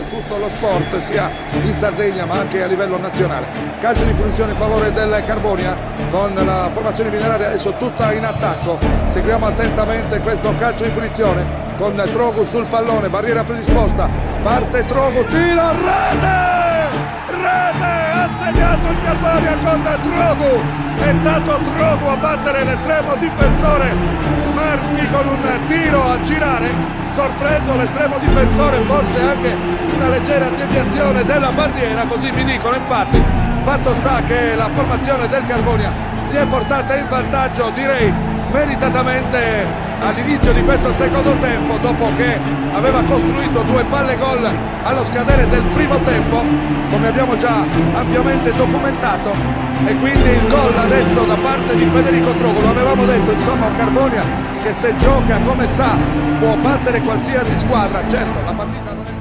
tutto lo sport sia in Sardegna ma anche a livello nazionale. Calcio di punizione in favore del Carbonia con la formazione mineraria adesso tutta in attacco. Seguiamo attentamente questo calcio di punizione con Trogu sul pallone, barriera predisposta, parte Trogu, tiro, rete, ha segnato il Carbonia con Trogu, è stato Trogu a battere l'estremo difensore Marchi con un tiro a girare, sorpreso l'estremo difensore, forse anche una leggera deviazione della barriera, così mi dicono. Infatti fatto sta che la formazione del Carbonia si è portata in vantaggio, direi meritatamente, all'inizio di questo secondo tempo, dopo che aveva costruito 2 palle gol allo scadere del primo tempo, come abbiamo già ampiamente documentato. E quindi il gol adesso da parte di Federico Trogu, lo avevamo detto, insomma un Carbonia che se gioca come sa può battere qualsiasi squadra. Certo, la partita non è